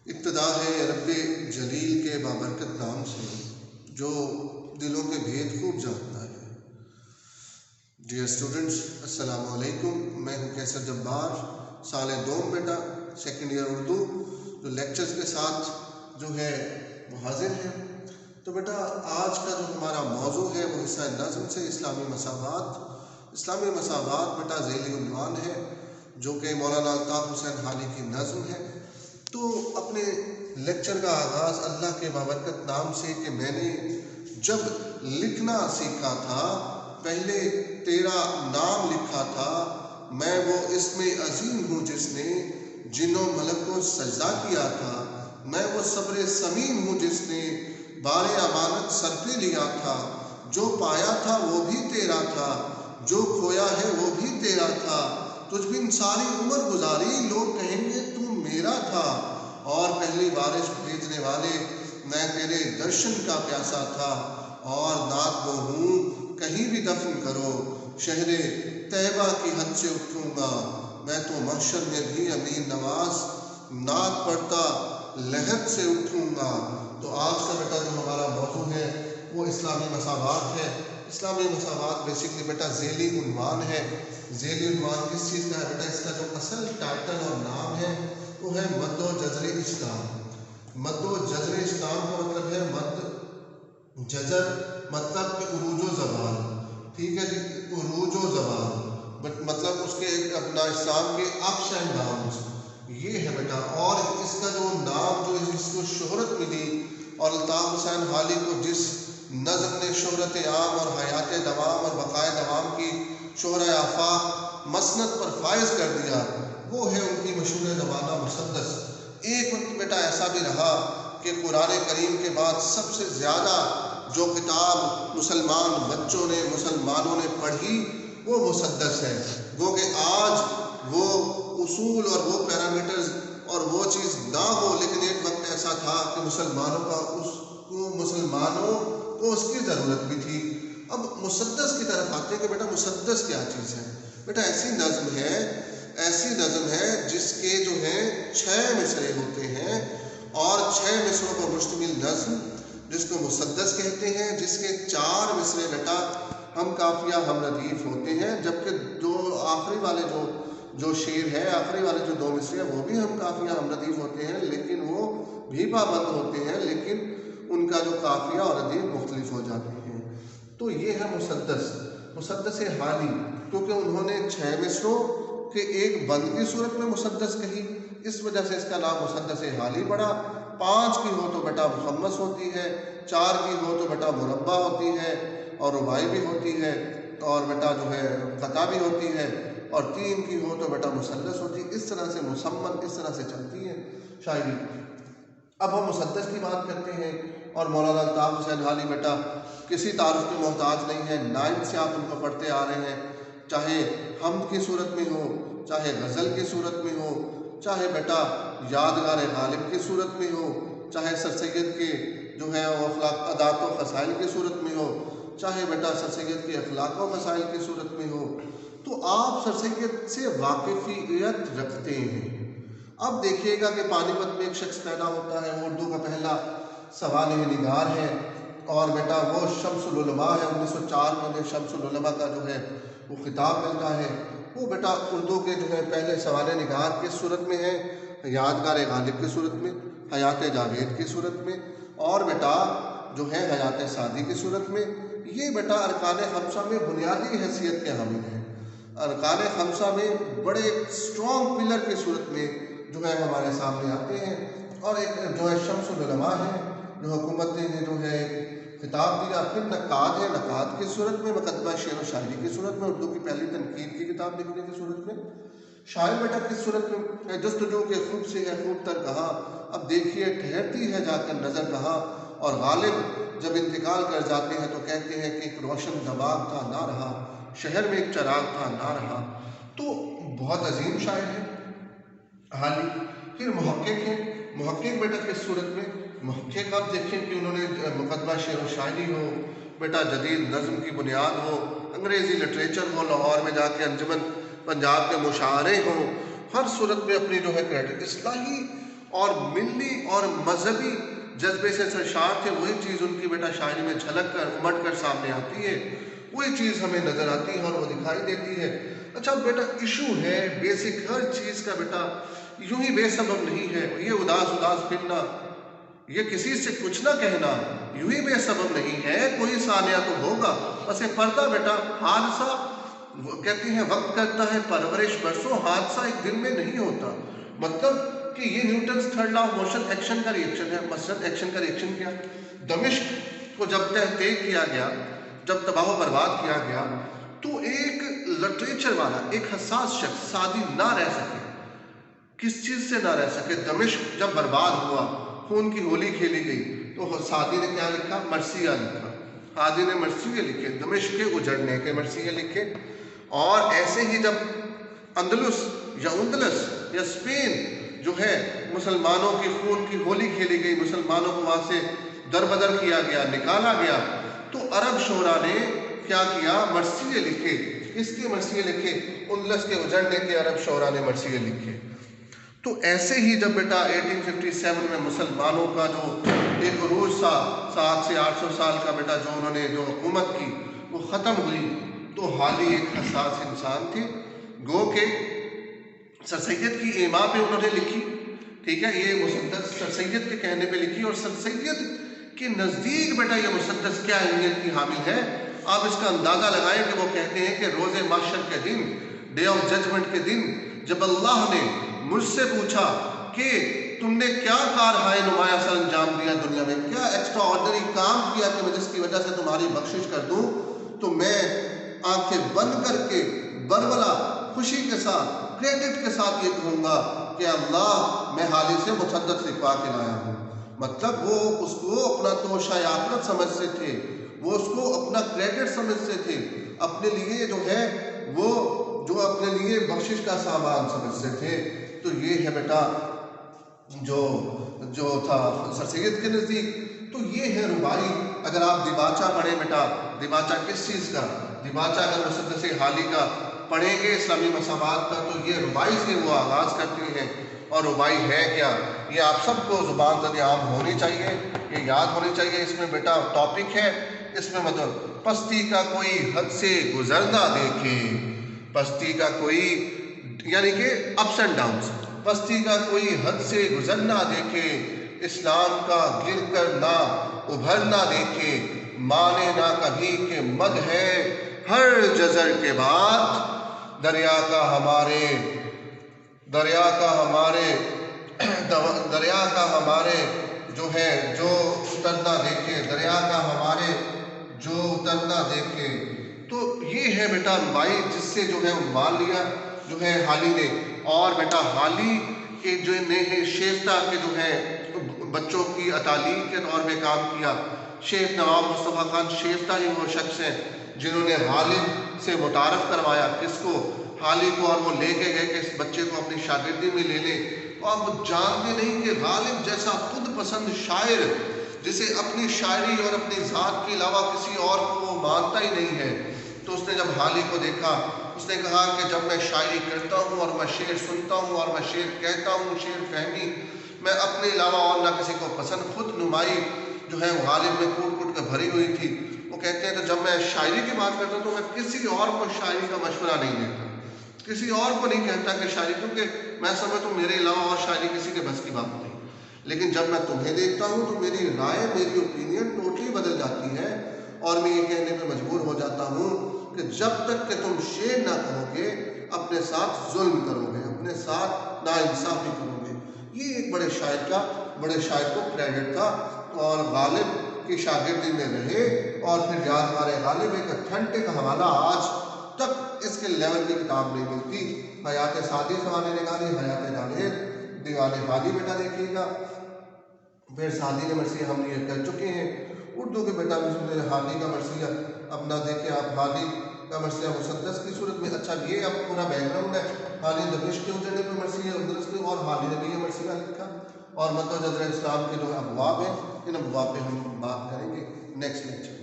ابتدا ہے رب جلیل کے بابرکت نام سے جو دلوں کے بھید خوب جانتا ہے۔ ڈیئر اسٹوڈنٹس، السلام علیکم۔ میں ہوں کیسر جبار، سال دوم بیٹا، سیکنڈ ایئر اردو، جو لیکچرز کے ساتھ جو ہے وہ حاضر ہے۔ تو بیٹا آج کا جو ہمارا موضوع ہے وہ حصہ نظم سے اسلامی مساوات۔ اسلامی مساوات بیٹا ذیلی عنوان ہے جو کہ مولانا الطاف حسین حالی کی نظم ہے۔ تو اپنے لیکچر کا آغاز اللہ کے بابرکت نام سے کہ میں نے جب لکھنا سیکھا تھا پہلے تیرا نام لکھا تھا، میں وہ اسم عظیم ہوں جس نے جن و ملک کو سجدہ کیا تھا، میں وہ صبر سمیم ہوں جس نے بار امانت سر پہ لیا تھا، جو پایا تھا وہ بھی تیرا تھا، جو کھویا ہے وہ بھی تیرا تھا، تجھ بن ساری عمر گزاری لوگ کہیں گے تو میرا تھا، اور پہلی بارش بھیجنے والے میں تیرے درشن کا پیاسا تھا، اور نعت وہ ہوں کہیں بھی دفن کرو شہر طیبہ کی حد سے اٹھوں گا، میں تو محشر میں بھی امین نواز نعت پڑھتا لحد سے اٹھوں گا۔ تو آج کا بیٹا جو ہمارا موضوع ہے وہ اسلامی مساوات ہے۔ اسلامی مساوات بیسکلی بیٹا ذیلی عنوان ہے۔ ذیلی عنوان کس چیز کا ہے بیٹا؟ اس کا جو اصل ٹائٹل اور نام ہے وہ ہے مد و جزر اسلام۔ مد و جزر اسلام کا مطلب ہے مد، جزر مطلب کہ عروج و زوال، ٹھیک ہے جی، عروج و زوال مطلب اس کے اپنا اسلام کے اپس اینڈ ڈاؤنز، یہ ہے بیٹا۔ اور اس کا جو نام جو اس کو شہرت ملی اور الطاف حسین حالی کو جس نظم نے شہرت عام اور حیات دوام اور بقائے دوام کی شہرہ آفاق مسند پر فائز کر دیا وہ ہے ان کی مشہور زمانہ مسدس۔ ایک وقت بیٹا ایسا بھی رہا کہ قرآن کریم کے بعد سب سے زیادہ جو کتاب مسلمان بچوں نے مسلمانوں نے پڑھی وہ مسدس ہے، گو کہ آج وہ اصول اور وہ پیرامیٹرز اور وہ چیز نہ ہو، لیکن ایک وقت ایسا تھا کہ مسلمانوں کو اس کی ضرورت بھی تھی۔ اب مسدس کی طرف آتے ہیں کہ بیٹا مسدس کیا چیز ہے؟ بیٹا ایسی نظم ہے جس کے جو ہے 6 مصرعے ہوتے ہیں، اور 6 مصروں پر مشتمل نظم جس کو مسدس کہتے ہیں، جس کے 4 مصرے بیٹا ہم قافیہ ہم ردیف ہوتے ہیں، جبکہ جو آخری والے جو شعر ہے، آخری والے جو 2 مصرے ہیں وہ بھی ہم قافیہ ہم ردیف ہوتے ہیں، لیکن وہ بھی پابند ہوتے ہیں، لیکن ان کا جو قافیہ اور ردیف مختلف ہو جاتے ہیں۔ تو یہ ہے مسدس حالی، کیونکہ انہوں نے 6 مصروں کے ایک بند کی صورت میں مسدس کہی، اس وجہ سے اس کا نام مسدس حالی پڑا۔ 5 کی ہو تو بیٹا مخمس ہوتی ہے، 4 کی ہو تو بیٹا مربع ہوتی ہے، اور رباعی بھی ہوتی ہے، اور بیٹا جو ہے قطع بھی ہوتی ہے، اور 3 کی ہو تو بیٹا مثلث ہوتی ہے۔ اس طرح سے مسمن اس طرح سے چلتی ہے شاعری۔ اب ہم مسدس کی بات کرتے ہیں، اور مولانا الطاف حسین حالی بیٹا کسی تعارف کے محتاج نہیں ہے، 9 سے آپ ان کو پڑھتے آ رہے ہیں، چاہے حمد کی صورت میں ہو، چاہے غزل کی صورت میں ہو، چاہے بیٹا یادگار غالب کی صورت میں ہو، چاہے سر سید کے جو ہے وہ عادات و خصائل کی صورت میں ہو، چاہے بیٹا سر سید کے اخلاق و مسائل کی صورت میں ہو، تو آپ سر سید سے واقفیت رکھتے ہیں۔ اب دیکھیے گا کہ پانی پت میں ایک شخص پیدا ہوتا ہے، وہ اردو کا پہلا سوانح نگار ہے، اور بیٹا وہ شمس العلماء ہے۔ 1904 میں انہیں شمس العلماء کا جو ہے وہ خطاب ملتا ہے۔ وہ بیٹا اردو کے جو ہے پہلے سوانح نگار کی صورت میں ہے، یادگار غالب کی صورت میں، حیات جاوید کی صورت میں، اور بیٹا جو ہے حیات سعدی کی صورت میں۔ یہ بیٹا ارکان خمسہ میں بنیادی حیثیت کے حامل ہیں، ارکان خمسہ میں بڑے اسٹرانگ پلر کی صورت میں جو ہے ہمارے سامنے آتے ہیں۔ اور ایک جو ہے شمس العلماء ہے، جو حکومت نے جو ہے خطاب دیا۔ پھر نقاد ہے، نقاد کی صورت میں، مقدمہ شعر و شاعری کی صورت میں، اردو کی پہلی تنقید کی کتاب لکھنے کی صورت میں۔ شاعر بیٹا کس صورت میں؟ جستجو کے خوب سے ہے خوب تر کہاں، اب دیکھیے ٹھہرتی ہے جا کر نظر کہاں، اور غالب جب انتقال کر جاتے ہیں تو کہتے ہیں کہ ایک روشن دماغ تھا نہ رہا، شہر میں ایک چراغ تھا نہ رہا۔ تو بہت عظیم شاعر ہے حالی۔ پھر محقق ہیں، محقق بیٹا کس صورت میں؟ محقق آپ دیکھیں کہ انہوں نے مقدمہ شعر و شاعری ہو، بیٹا جدید نظم کی بنیاد ہو، انگریزی لٹریچر ہو، لاہور میں جا کے انجمن پنجاب کے مشاعرے ہوں، ہر صورت میں اپنی جو ہے کریڈٹ اصلاحی اور ملی اور مذہبی جذبے سے سرشار تھے، وہی چیز ان کی بیٹا شاعری میں جھلک کر امٹ کر سامنے آتی ہے، وہی چیز ہمیں نظر آتی ہے اور وہ دکھائی دیتی ہے۔ اچھا بیٹا ایشو ہے بیسک، ہر چیز کا بیٹا یوں ہی بے سبب نہیں ہے، یہ اداس پھرنا، یہ کسی سے کچھ نہ کہنا یوں ہی بے سبب نہیں ہے، کوئی ثانیہ تو ہوگا۔ بس ایک پردہ بیٹا، حادثہ وہ کہتے ہیں وقت کرتا ہے پرورش برسوں، حادثہ ایک دن میں نہیں ہوتا۔ مطلب کہ یہ Newton's third law of motion action کا ریئیکشن ہے۔ مثلا ایکشن کا ریئیکشن کیا؟ دمشق کو جب تحقیق کیا گیا، جب تباہ و برباد کیا گیا، تو ایک لٹریچر والا، ایک حساس شخص سعدی نہ رہ سکے۔ کس چیز سے نہ رہ سکے؟ دمشق جب برباد ہوا، خون کی ہولی کھیلی گئی، تو سعدی نے کیا لکھا؟ مرثیہ لکھا۔ سعدی نے مرثیہ لکھے، دمشق کے اجڑنے کے مرثیہ لکھے۔ اور ایسے ہی جب اندلس یا اندلس یا اسپین جو ہے مسلمانوں کی خون کی ہولی کھیلی گئی، مسلمانوں کو وہاں سے دربدر کیا گیا، نکالا گیا، تو عرب شعراء نے کیا کیا؟ مرثیے لکھے۔ اس کے مرثیے لکھے؟ اندلس کے اجڑنے کے عرب شعراء نے مرثیے لکھے۔ تو ایسے ہی جب بیٹا 1857 میں مسلمانوں کا جو ایک عروج تھا، 700 سے 800 سال کا بیٹا جو انہوں نے جو حکومت کی وہ ختم ہوئی، تو حالی ایک حساس انسان تھے، گو کہ سر سید کی ایما پہ انہوں نے لکھی، ٹھیک ہے، یہ مسدس سر سید کے کہنے پہ لکھی، اور سر سید کے نزدیک بیٹا یہ مسدس کیا اہمیت کی حامل ہے، آپ اس کا اندازہ لگائیں کہ وہ کہتے ہیں کہ روز محشر کے دن، ڈے آف ججمنٹ کے دن، جب اللہ نے مجھ سے پوچھا کہ تم نے کیا کارہائے نمایاں سر انجام دیا دنیا میں، کیا ایکسٹرا آرڈنری کام کیا کہ میں جس کی وجہ سے تمہاری بخشش کر دوں، تو میں آنکھیں بند کر کے بربلا خوشی کے ساتھ، کریڈٹ کے ساتھ یہ کہوں گا کہ اللہ میں حالی سے مسدس لکھوا کے لایا ہوں۔ مطلب وہ اس کو اپنا توشہ آخرت سمجھتے تھے، وہ اس کو اپنا کریڈٹ سمجھتے تھے، اپنے لیے جو ہے وہ جو اپنے لیے بخشش کا سامان سمجھتے تھے۔ تو یہ ہے بیٹا جو تھا سر سید کے نزدیک۔ تو یہ ہے ربائی۔ اگر آپ دیباچہ پڑھیں بیٹا، دیباچہ کس چیز کا؟ دیباچہ اگر مسدس حالی کا پڑھیں گے اسلامی مساوات کا، تو یہ ربائی سے وہ آغاز کرتے ہیں۔ اور ربائی ہے کیا؟ یہ آپ سب کو زبان زد عام ہونی چاہیے، یہ یاد ہونی چاہیے۔ اس میں بیٹا ٹاپک ہے، اس میں مطلب پستی کا کوئی حد سے گزر نہ دیکھے، پستی کا کوئی یعنی کہ اپس اینڈ ڈاؤنس، پستی کا کوئی حد سے گزر نہ دیکھے، اسلام کا گر کر نہ ابھر نہ دیکھے، مانے نہ کبھی کہ مد ہے ہر جزر کے بعد، دریا کا ہمارے جو ہے جو اترنا دیکھے، دریا کا ہمارے جو اترنا دیکھے۔ تو یہ ہے بیٹا ربائی جس سے جو ہے مان لیا جو ہے حالی نے۔ اور بیٹا حالی کے جو نے شیفتہ کے جو ہے بچوں کی تعلیم کے طور پہ کام کیا۔ شیخ نواب مصطفیٰ خان شیفتہ ہی وہ شخص ہیں جنہوں نے غالب سے متعارف کروایا کس کو؟ حالی کو، اور وہ لے کے گئے کہ اس بچے کو اپنی شاگردی میں لے لے۔ اور وہ جانتے نہیں کہ غالب جیسا خود پسند شاعر، جسے اپنی شاعری اور اپنی ذات کے علاوہ کسی اور کو وہ مانتا ہی نہیں ہے، تو اس نے جب حالی کو دیکھا، اس نے کہا کہ جب میں شاعری کرتا ہوں اور میں شعر سنتا ہوں اور میں شعر کہتا ہوں، شعر فہمی میں اپنے علاوہ اور نہ کسی کو پسند، خود نمائی جو ہے غالب میں کوٹ کوٹ کے بھری ہوئی تھی۔ وہ کہتے ہیں تو جب میں شاعری کی بات کرتا ہوں تو میں کسی اور کو شاعری کا مشورہ نہیں دیتا، کسی اور کو نہیں کہتا کہ شاعری، کیونکہ میں سمجھتا ہوں میرے علاوہ اور شاعری کسی کے بس کی بات نہیں۔ لیکن جب میں تمہیں دیکھتا ہوں تو میری رائے، میری اوپینین ٹوٹلی بدل جاتی ہے، اور میں یہ کہنے پہ مجبور ہو جاتا ہوں کہ جب تک کہ تم شعر نہ کہو گے اپنے ساتھ ظلم کرو گے، اپنے ساتھ ناانصافی کرو گے۔ یہ ایک بڑے شاعر کو کریڈٹ تھا، اور غالب کی شاگردی میں رہے، اور پھر یادگار غالب ایک اتھینٹک حوالہ آج تک اس کے لیول کی کتاب نہیں ملتی۔ حیات سعدی سوانے نگاری، حیات جاوید، دیوان حالی بیٹا دیکھیے گا، پھر سعدی نے مرثیہ ہم یہ کر چکے ہیں۔ اردو کے بیٹا حالی کا مرثیہ اپنا دیکھیں آپ، حالی کا مرثیہ مسدس کی صورت میں۔ اچھا یہ اب پورا بیک گراؤنڈ ہے، حالی دمشق کے اجڑنے پہ مرثیہ اندلس کے، اور حالی نے بھی یہ مرثیہ لکھا، اور مدو جذر اسلام کے جو ابواب ہیں، ان ابواب پہ ہم بات کریں گے نیکسٹ لیکچر۔